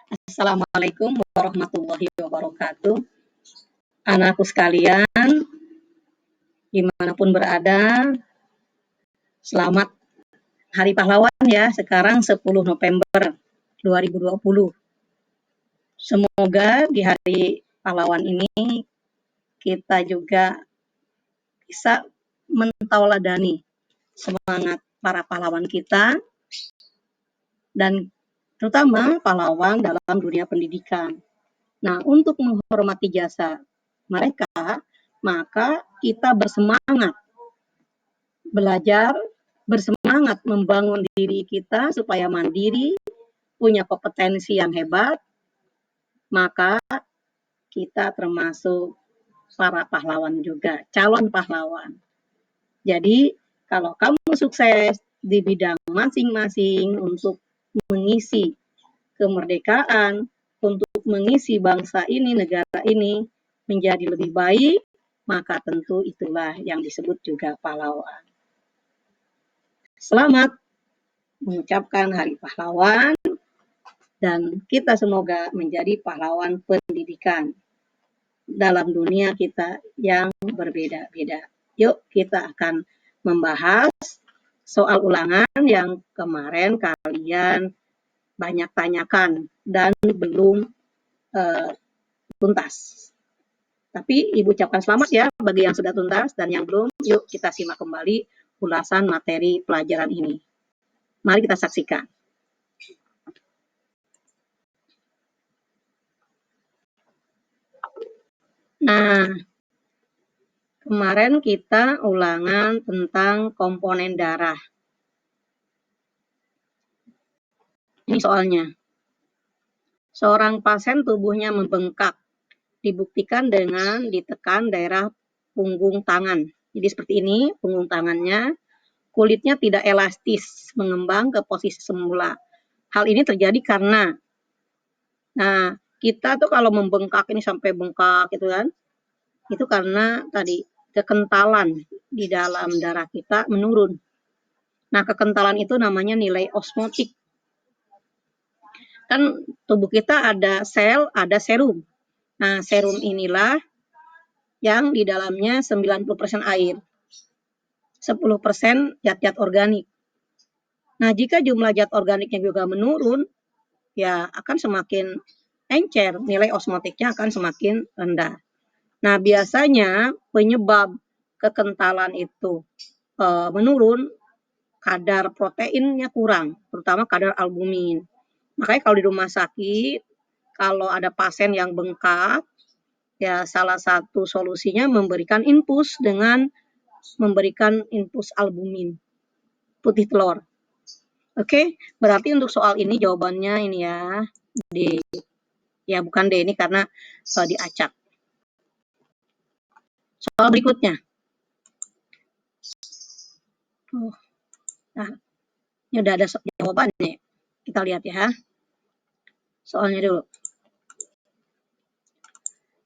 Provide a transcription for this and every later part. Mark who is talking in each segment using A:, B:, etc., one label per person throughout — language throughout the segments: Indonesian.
A: Assalamualaikum warahmatullahi wabarakatuh. Anakku sekalian, dimanapun berada, selamat Hari Pahlawan ya. Sekarang 10 November 2020. Semoga di Hari Pahlawan ini kita juga bisa mentauladani semangat para pahlawan kita dan terutama pahlawan dalam dunia pendidikan. Nah, untuk menghormati jasa mereka, maka kita bersemangat belajar, bersemangat membangun diri kita supaya mandiri, punya kompetensi yang hebat, maka kita termasuk para pahlawan juga, calon pahlawan. Jadi, kalau kamu sukses di bidang masing-masing untuk mengisi kemerdekaan, untuk mengisi bangsa ini, negara ini menjadi lebih baik, maka tentu itulah yang disebut juga pahlawan. Selamat mengucapkan Hari Pahlawan dan kita semoga menjadi pahlawan pendidikan dalam dunia kita yang berbeda-beda. Yuk kita akan membahas soal ulangan yang kemarin kalian banyak tanyakan dan belum tuntas. Tapi Ibu ucapkan selamat ya bagi yang sudah tuntas dan yang belum. Yuk kita simak kembali ulasan materi pelajaran ini. Mari kita saksikan. Nah, kemarin kita ulangan tentang komponen darah. Ini soalnya. Seorang pasien tubuhnya membengkak, dibuktikan dengan ditekan daerah punggung tangan. Jadi seperti ini, punggung tangannya, kulitnya tidak elastis, mengembang ke posisi semula. Hal ini terjadi karena, nah, kita tuh kalau membengkak ini sampai bengkak gitu kan, itu karena tadi kekentalan di dalam darah kita menurun. Nah, kekentalan itu namanya nilai osmotik. Kan tubuh kita ada sel, ada serum. Nah, serum inilah yang di dalamnya 90% air, 10% zat-zat organik. Nah, jika jumlah zat organiknya juga menurun, ya akan semakin encer, nilai osmotiknya akan semakin rendah. Nah, biasanya penyebab kekentalan itu menurun, kadar proteinnya kurang, terutama kadar albumin. Makanya kalau di rumah sakit, kalau ada pasien yang bengkak, ya salah satu solusinya memberikan infus dengan memberikan infus albumin, putih telur. Oke, berarti untuk soal ini jawabannya ini ya, D. Ya bukan D ini karena diacak. Soal berikutnya. Nah, ini udah ada jawabannya. Kita lihat ya. Soalnya dulu.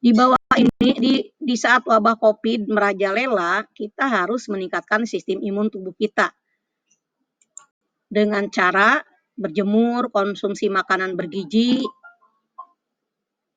A: Di bawah ini, di saat wabah COVID merajalela, kita harus meningkatkan sistem imun tubuh kita dengan cara berjemur, konsumsi makanan bergizi,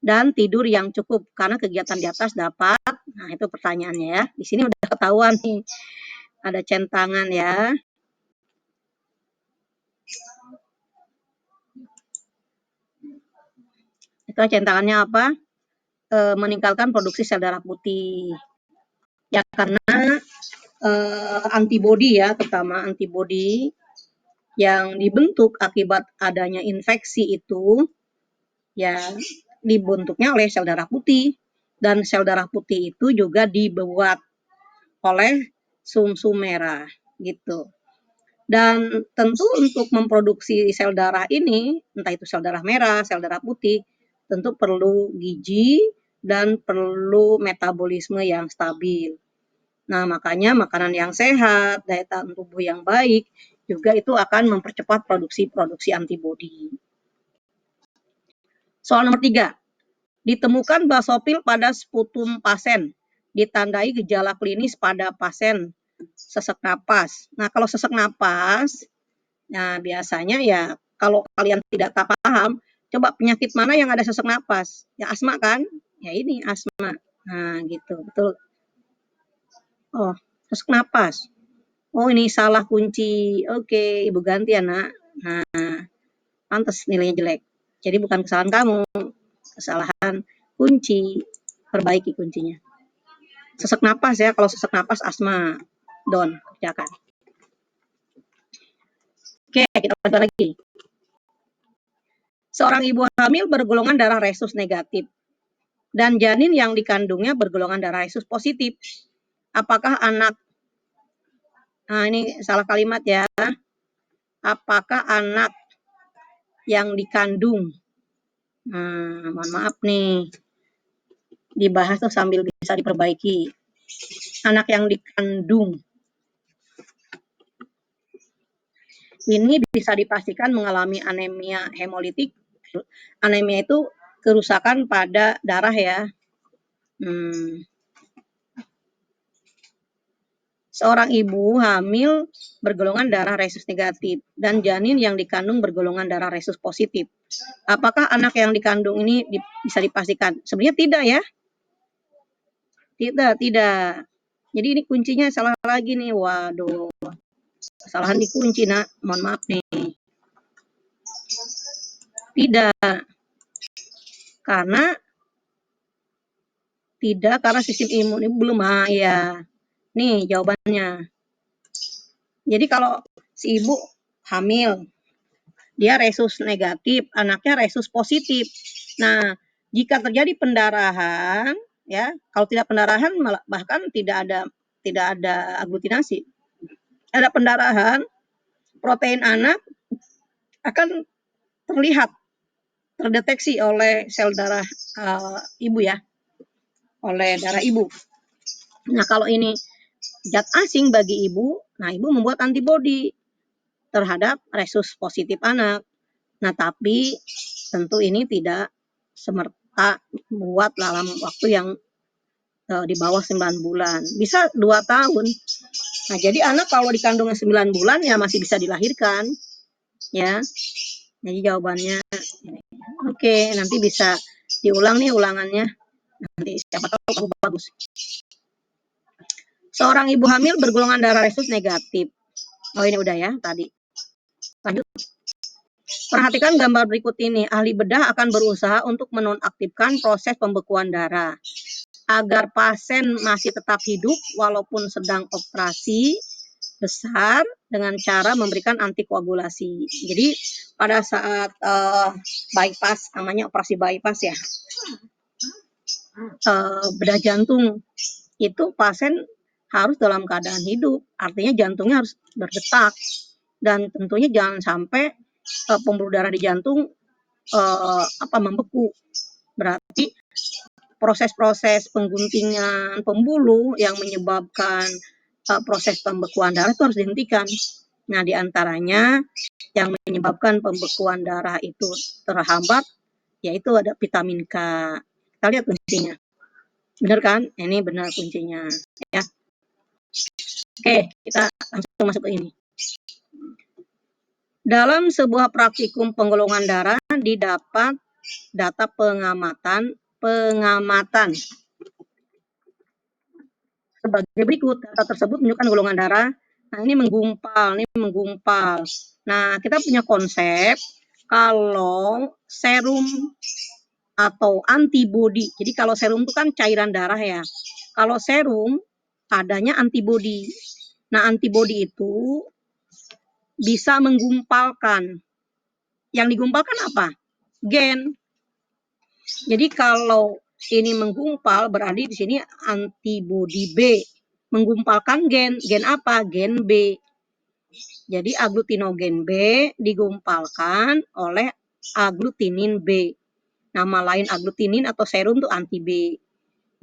A: dan tidur yang cukup. Karena kegiatan di atas dapat, nah itu pertanyaannya ya. Di sini udah ketahuan nih, ada centangan ya. Itu centangannya apa? Meningkatkan produksi sel darah putih. Ya karena antibodi ya, terutama antibodi yang dibentuk akibat adanya infeksi itu ya dibentuknya oleh sel darah putih, dan sel darah putih itu juga dibuat oleh sumsum merah gitu. Dan tentu untuk memproduksi sel darah ini, entah itu sel darah merah, sel darah putih, tentu perlu gizi dan perlu metabolisme yang stabil. Nah, makanya makanan yang sehat, daya tahan tubuh yang baik, juga itu akan mempercepat produksi antibodi. Soal nomor 3. Ditemukan basofil pada sputum pasien, ditandai gejala klinis pada pasien sesak napas. Nah, kalau sesak napas, nah biasanya ya kalau kalian tidak paham, Coba penyakit mana yang ada sesak napas? Ya asma kan? Ya ini asma. Nah, gitu. Betul. Oh, sesak napas. Oh, ini salah kunci. Oke, Ibu ganti ya, Nak. Nah, pantas nilainya jelek. Jadi bukan kesalahan kamu, kesalahan kunci. Perbaiki kuncinya. Sesak napas ya, kalau sesak napas asma. Don, kerjakan. Oke, kita lanjut lagi. Seorang ibu hamil bergolongan darah resus negatif dan janin yang dikandungnya bergolongan darah resus positif. Apakah anak, nah ini salah kalimat ya, apakah anak yang dikandung, nah mohon maaf nih, dibahas tuh sambil bisa diperbaiki. Anak yang dikandung ini bisa dipastikan mengalami anemia hemolitik. Anemia itu kerusakan pada darah ya. Seorang ibu hamil bergolongan darah resus negatif dan janin yang dikandung bergolongan darah resus positif. Apakah anak yang dikandung ini bisa dipastikan? Sebenarnya tidak ya. Tidak. Jadi ini kuncinya salah lagi nih. Waduh. Kesalahan di kunci, Nak. Mohon maaf nih. Tidak. Karena sistem imun ini belum. Ya. Nih jawabannya. Jadi kalau si ibu hamil, dia resus negatif, anaknya resus positif. Nah, jika terjadi pendarahan, ya, kalau tidak pendarahan bahkan tidak ada aglutinasi. Ada pendarahan, protein anak akan terlihat, terdeteksi oleh sel darah ibu ya, oleh darah ibu. Nah, kalau ini zat asing bagi ibu, nah ibu membuat antibodi terhadap resus positif anak. Nah, tapi tentu ini tidak semerta buat dalam waktu yang di bawah 9 bulan. Bisa 2 tahun. Nah, jadi anak kalau dikandungnya 9 bulan ya masih bisa dilahirkan. Ya. Jadi jawabannya oke, nanti bisa diulang nih ulangannya. Nanti siapa tahu bagus. Seorang ibu hamil bergolongan darah resus negatif. Oh, ini udah ya tadi. Lanjut. Perhatikan gambar berikut ini. Ahli bedah akan berusaha untuk menonaktifkan proses pembekuan darah agar pasien masih tetap hidup walaupun sedang operasi besar dengan cara memberikan antikoagulasi. Jadi pada saat bypass, namanya operasi bypass ya, bedah jantung itu pasien harus dalam keadaan hidup, artinya jantungnya harus berdetak dan tentunya jangan sampai pembuluh darah di jantung membeku. Berarti proses-proses pengguntingan pembuluh yang menyebabkan proses pembekuan darah itu harus dihentikan. Nah, diantaranya yang menyebabkan pembekuan darah itu terhambat, yaitu ada vitamin K. Kita lihat kuncinya. Benar kan? Ini benar kuncinya. Ya. Oke, kita langsung masuk ke ini. Dalam sebuah praktikum penggolongan darah didapat data pengamatan sebagai berikut. Data tersebut menunjukkan golongan darah. Nah, ini menggumpal. Nah, kita punya konsep kalau serum atau antibodi. Jadi kalau serum itu kan cairan darah ya. Kalau serum adanya antibodi. Nah, antibodi itu bisa menggumpalkan. Yang digumpalkan apa? Gen. Jadi kalau ini menggumpal berarti di sini antibodi B. Menggumpalkan gen. Gen apa? Gen B. Jadi aglutinogen B digumpalkan oleh aglutinin B. Nama lain aglutinin atau serum itu anti B.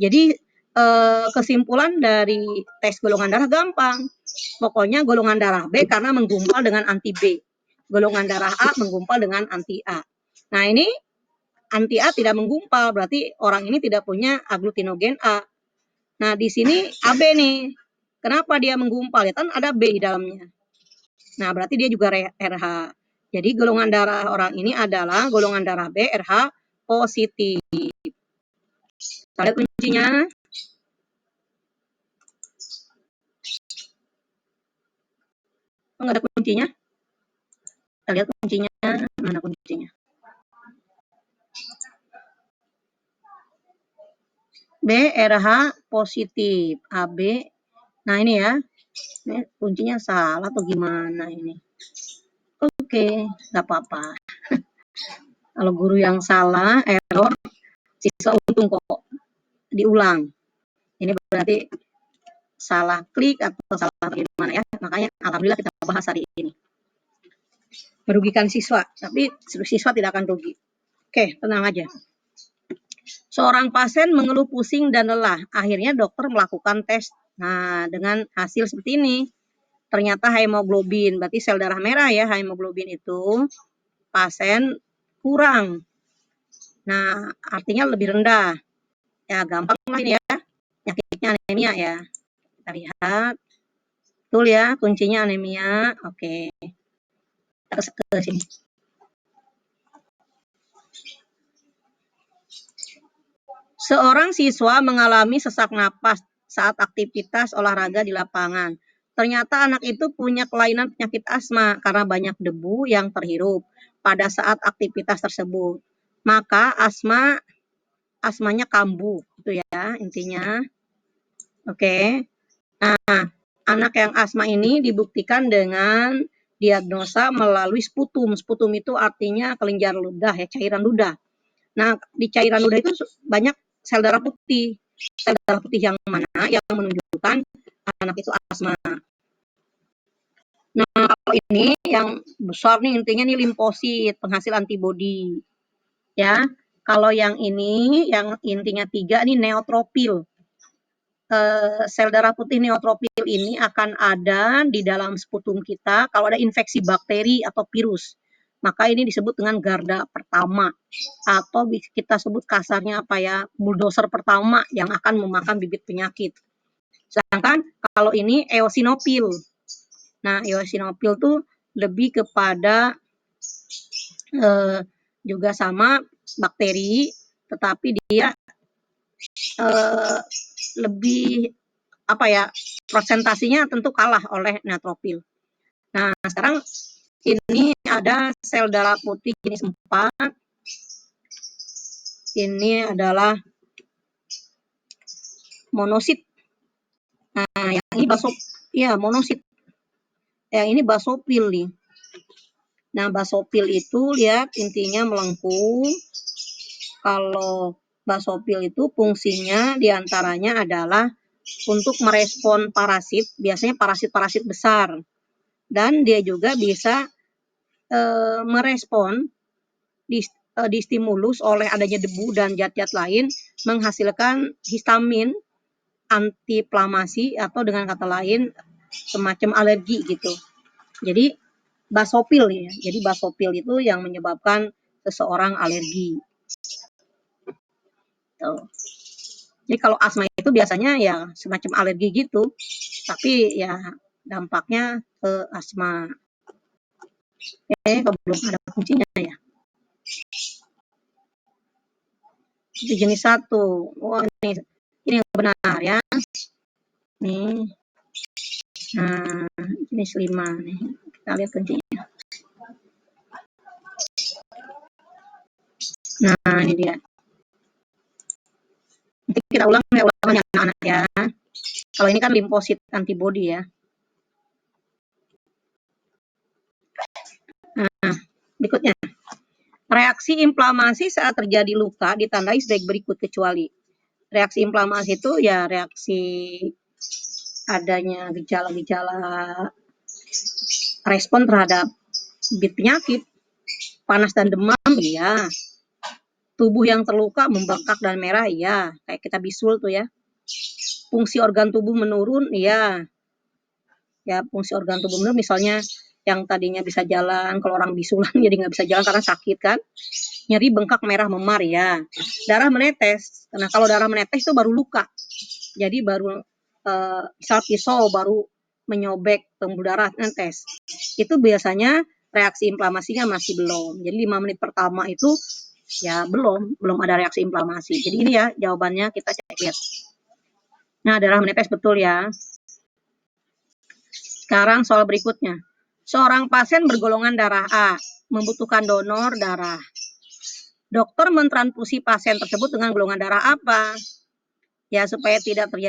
A: Jadi kesimpulan dari tes golongan darah gampang. Pokoknya golongan darah B karena menggumpal dengan anti B. Golongan darah A menggumpal dengan anti A. Nah, ini anti A tidak menggumpal, berarti orang ini tidak punya aglutinogen A. Nah, di sini AB nih. Kenapa dia menggumpal? Ya kan ada B di dalamnya. Nah, berarti dia juga RH. Jadi golongan darah orang ini adalah golongan darah B RH positif. Kita lihat kuncinya. Enggak ada kuncinya. Kita lihat kuncinya. Mana kuncinya? B RH positif. AB. Nah ini ya. Ini kuncinya salah atau gimana ini? Oke, nggak apa-apa. Kalau guru yang salah, error, siswa untung kok diulang. Ini berarti salah klik atau salah gimana ya. Makanya alhamdulillah kita bahas hari ini. Merugikan siswa, tapi siswa tidak akan rugi. Oke, tenang aja. Seorang pasien mengeluh pusing dan lelah. Akhirnya dokter melakukan tes. Nah, dengan hasil seperti ini, ternyata hemoglobin, berarti sel darah merah ya, hemoglobin itu pasien kurang. Nah, artinya lebih rendah. Ya, gampang lah ini ya. Penyakitnya anemia ya. Kita lihat. Betul ya, kuncinya anemia. Oke. Kita ke sini. Seorang siswa mengalami sesak napas saat aktivitas olahraga di lapangan. Ternyata anak itu punya kelainan penyakit asma karena banyak debu yang terhirup pada saat aktivitas tersebut. Maka asmanya kambuh, gitu ya intinya. Oke. Nah, anak yang asma ini dibuktikan dengan diagnosa melalui sputum. Sputum itu artinya kelenjar ludah ya, cairan ludah. Nah, di cairan ludah itu banyak sel darah putih. Sel darah putih yang mana yang menunjukkan anak itu asma. Nah, kalau ini yang besar nih intinya nih limfosit, penghasil antibodi. Ya, kalau yang ini yang intinya 3 nih neutropil. Sel darah putih neutropil ini akan ada di dalam sputum kita kalau ada infeksi bakteri atau virus. Maka ini disebut dengan garda pertama atau kita sebut kasarnya apa ya, bulldozer pertama yang akan memakan bibit penyakit. Sedangkan kalau ini eosinofil. Nah, eosinofil tuh lebih kepada juga sama bakteri, tetapi dia lebih apa ya, presentasinya tentu kalah oleh neutrofil. Nah, sekarang ini ada sel darah putih jenis 4. Ini adalah monosit. Nah, yang ini monosit. Yang ini basofil nih. Nah, basofil itu lihat intinya melengkung. Kalau basofil itu fungsinya diantaranya adalah untuk merespon parasit, biasanya parasit-parasit besar. Dan dia juga bisa merespon distimulus oleh adanya debu dan zat-zat lain menghasilkan histamin antiinflamasi atau dengan kata lain semacam alergi gitu. Jadi basofil ya. Jadi basofil itu yang menyebabkan seseorang alergi. Tuh. Jadi kalau asma itu biasanya ya semacam alergi gitu, tapi ya dampaknya ke asma. Belum ada kuncinya ya. Itu jenis 1. Wah, ini yang benar ya. Nih. Nah, jenis 5 nih. Kita lihat kuncinya. Nah, ini dia. Nanti kita ulang ya anak-anak ya. Kalau ini kan limfosit antibody ya. Nah, berikutnya. Reaksi inflamasi saat terjadi luka ditandai sebagai berikut kecuali. Reaksi inflamasi itu ya reaksi adanya gejala-gejala respon terhadap bibit penyakit. Panas dan demam, ya. Tubuh yang terluka, membengkak dan merah, ya. Kayak kita bisul tuh ya. Fungsi organ tubuh menurun, ya. Ya, fungsi organ tubuh menurun, misalnya yang tadinya bisa jalan, kalau orang bisulan jadi nggak bisa jalan karena sakit kan. Nyeri, bengkak, merah, memar, ya. Darah menetes. Nah, kalau darah menetes itu baru luka. Jadi baru misal pisau baru menyobek pembuluh darah netes. Itu biasanya reaksi inflamasinya masih belum. Jadi 5 menit pertama itu ya belum ada reaksi inflamasi. Jadi ini ya jawabannya, kita cek lihat. Nah, darah menetes betul ya. Sekarang soal berikutnya. Seorang pasien bergolongan darah A membutuhkan donor darah. Dokter mentransfusi pasien tersebut dengan golongan darah apa? Ya, supaya tidak terjadi